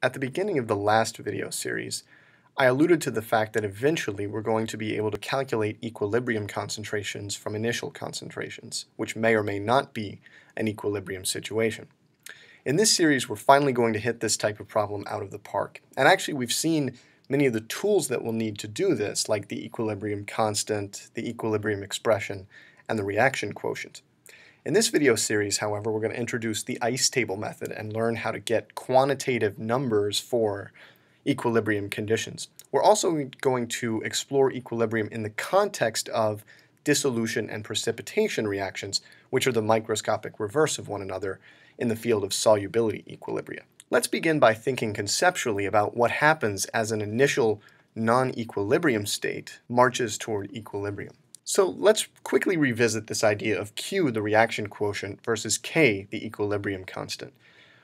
At the beginning of the last video series, I alluded to the fact that eventually we're going to be able to calculate equilibrium concentrations from initial concentrations, which may or may not be an equilibrium situation. In this series, we're finally going to hit this type of problem out of the park. And actually, we've seen many of the tools that we'll need to do this, like the equilibrium constant, the equilibrium expression, and the reaction quotient. In this video series, however, we're going to introduce the ice table method and learn how to get quantitative numbers for equilibrium conditions. We're also going to explore equilibrium in the context of dissolution and precipitation reactions, which are the microscopic reverse of one another in the field of solubility equilibria. Let's begin by thinking conceptually about what happens as an initial non-equilibrium state marches toward equilibrium. So let's quickly revisit this idea of Q, the reaction quotient, versus K, the equilibrium constant.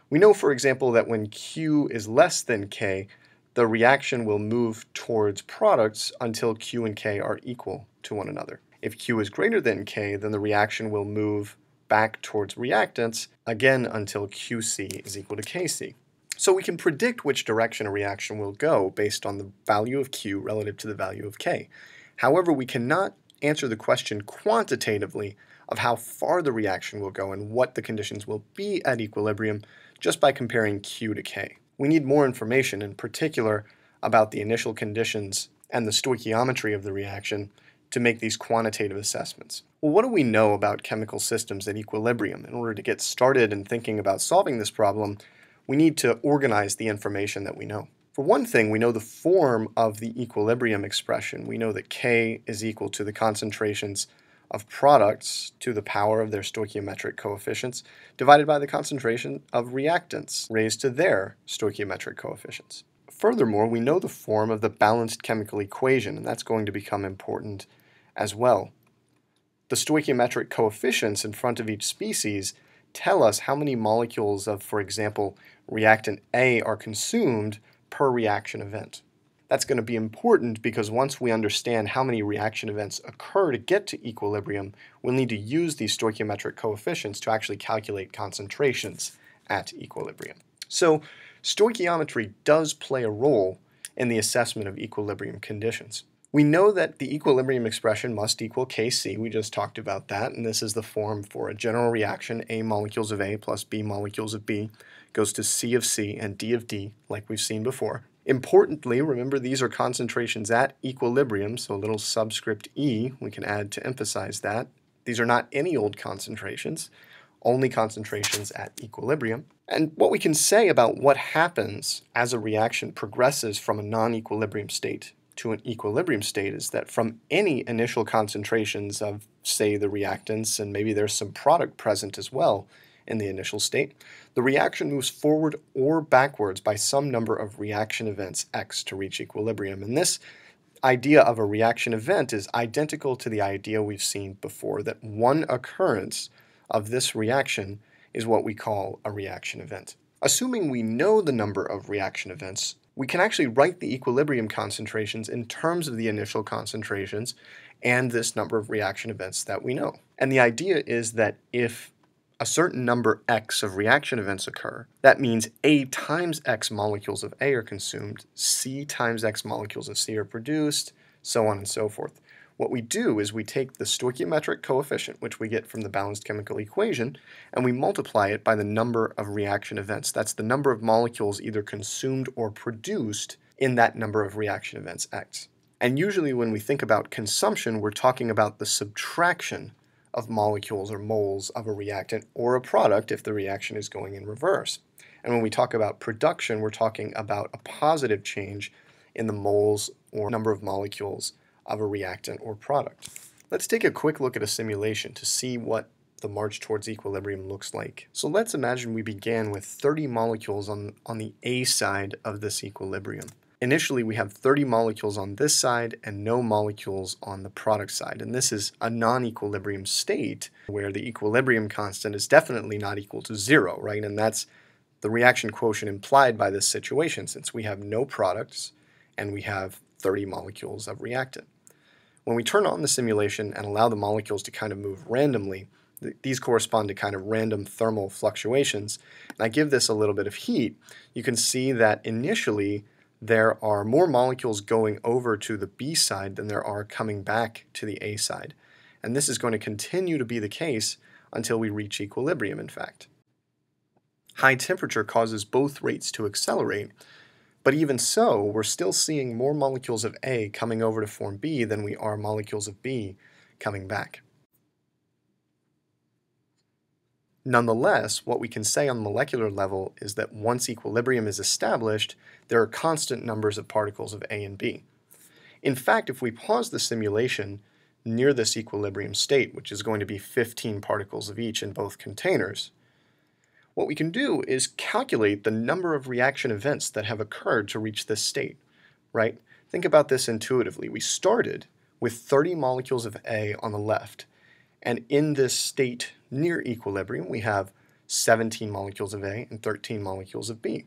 We know, for example, that when Q is less than K, the reaction will move towards products until Q and K are equal to one another. If Q is greater than K, then the reaction will move back towards reactants, again until QC is equal to KC. So we can predict which direction a reaction will go based on the value of Q relative to the value of K. However, we cannot answer the question quantitatively of how far the reaction will go and what the conditions will be at equilibrium just by comparing Q to K. We need more information, in particular about the initial conditions and the stoichiometry of the reaction, to make these quantitative assessments. Well, what do we know about chemical systems at equilibrium? In order to get started in thinking about solving this problem, we need to organize the information that we know. For one thing, we know the form of the equilibrium expression. We know that K is equal to the concentrations of products to the power of their stoichiometric coefficients divided by the concentration of reactants raised to their stoichiometric coefficients. Furthermore, we know the form of the balanced chemical equation, and that's going to become important as well. The stoichiometric coefficients in front of each species tell us how many molecules of, for example, reactant A are consumed per reaction event. That's going to be important because once we understand how many reaction events occur to get to equilibrium, we'll need to use these stoichiometric coefficients to actually calculate concentrations at equilibrium. So stoichiometry does play a role in the assessment of equilibrium conditions. We know that the equilibrium expression must equal Kc. We just talked about that, and this is the form for a general reaction. A molecules of A plus B molecules of B goes to C of C and D of D, like we've seen before. Importantly, remember these are concentrations at equilibrium, so a little subscript E we can add to emphasize that. These are not any old concentrations, only concentrations at equilibrium. And what we can say about what happens as a reaction progresses from a non-equilibrium state to an equilibrium state is that from any initial concentrations of, say, the reactants, and maybe there's some product present as well in the initial state, the reaction moves forward or backwards by some number of reaction events x to reach equilibrium. And this idea of a reaction event is identical to the idea we've seen before, that one occurrence of this reaction is what we call a reaction event. Assuming we know the number of reaction events, we can actually write the equilibrium concentrations in terms of the initial concentrations and this number of reaction events that we know. And the idea is that if a certain number x of reaction events occur, that means A times x molecules of A are consumed, C times x molecules of C are produced, so on and so forth. What we do is we take the stoichiometric coefficient, which we get from the balanced chemical equation, and we multiply it by the number of reaction events. That's the number of molecules either consumed or produced in that number of reaction events, x. And usually when we think about consumption, we're talking about the subtraction of molecules or moles of a reactant or a product if the reaction is going in reverse. And when we talk about production, we're talking about a positive change in the moles or number of molecules of a reactant or product. Let's take a quick look at a simulation to see what the march towards equilibrium looks like. So let's imagine we began with 30 molecules on the A side of this equilibrium. Initially, we have 30 molecules on this side and no molecules on the product side. And this is a non-equilibrium state where the equilibrium constant is definitely not equal to 0, right? And that's the reaction quotient implied by this situation, since we have no products and we have 30 molecules of reactant. When we turn on the simulation and allow the molecules to kind of move randomly, These correspond to kind of random thermal fluctuations. And I give this a little bit of heat. You can see that initially there are more molecules going over to the B side than there are coming back to the A side. And this is going to continue to be the case until we reach equilibrium, in fact. High temperature causes both rates to accelerate, but even so, we're still seeing more molecules of A coming over to form B than we are molecules of B coming back. Nonetheless, what we can say on the molecular level is that once equilibrium is established, there are constant numbers of particles of A and B. In fact, if we pause the simulation near this equilibrium state, which is going to be 15 particles of each in both containers, what we can do is calculate the number of reaction events that have occurred to reach this state, right? Think about this intuitively. We started with 30 molecules of A on the left, and in this state near equilibrium, we have 17 molecules of A and 13 molecules of B.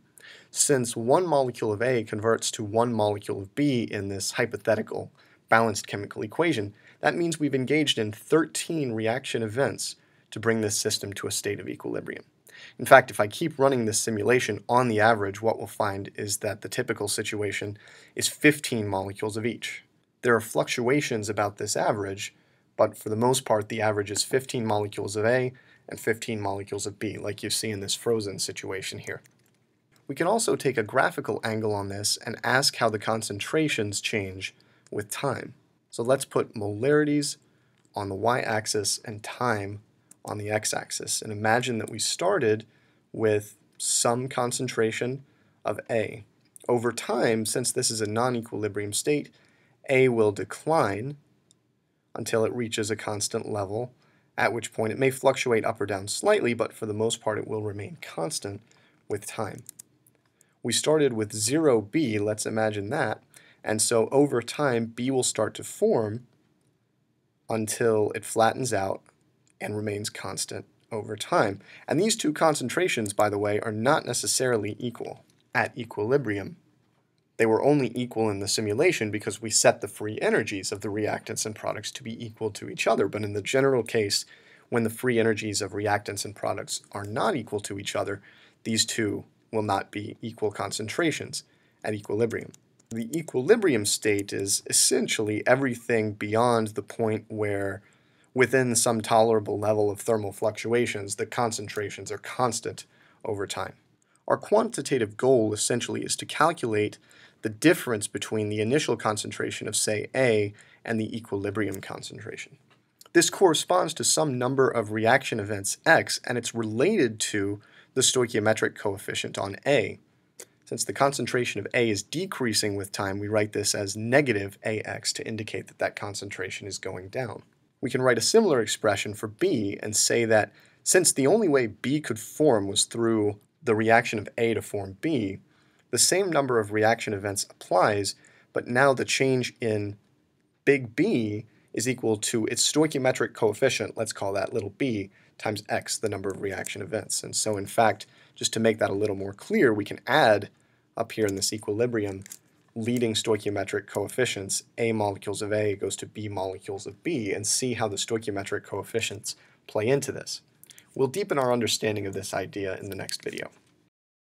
Since one molecule of A converts to one molecule of B in this hypothetical balanced chemical equation, that means we've engaged in 13 reaction events to bring this system to a state of equilibrium. In fact, if I keep running this simulation, on the average, what we'll find is that the typical situation is 15 molecules of each. There are fluctuations about this average, but for the most part, the average is 15 molecules of A and 15 molecules of B, like you see in this frozen situation here. We can also take a graphical angle on this and ask how the concentrations change with time. So let's put molarities on the y-axis and time on the x-axis, and imagine that we started with some concentration of A. Over time, since this is a non-equilibrium state, A will decline until it reaches a constant level, at which point it may fluctuate up or down slightly, but for the most part it will remain constant with time. We started with 0B, let's imagine that, and so over time B will start to form until it flattens out and remains constant over time. And these two concentrations, by the way, are not necessarily equal at equilibrium. They were only equal in the simulation because we set the free energies of the reactants and products to be equal to each other. But in the general case, when the free energies of reactants and products are not equal to each other, these two will not be equal concentrations at equilibrium. The equilibrium state is essentially everything beyond the point where, within some tolerable level of thermal fluctuations, the concentrations are constant over time. Our quantitative goal essentially is to calculate the difference between the initial concentration of, say, A and the equilibrium concentration. This corresponds to some number of reaction events x, and it's related to the stoichiometric coefficient on A. Since the concentration of A is decreasing with time, we write this as negative AX to indicate that that concentration is going down. We can write a similar expression for B and say that since the only way B could form was through the reaction of A to form B, the same number of reaction events applies, but now the change in big B is equal to its stoichiometric coefficient, let's call that little b, times x, the number of reaction events. And so in fact, just to make that a little more clear, we can add up here in this equilibrium leading stoichiometric coefficients, A molecules of A goes to B molecules of B, and see how the stoichiometric coefficients play into this. We'll deepen our understanding of this idea in the next video.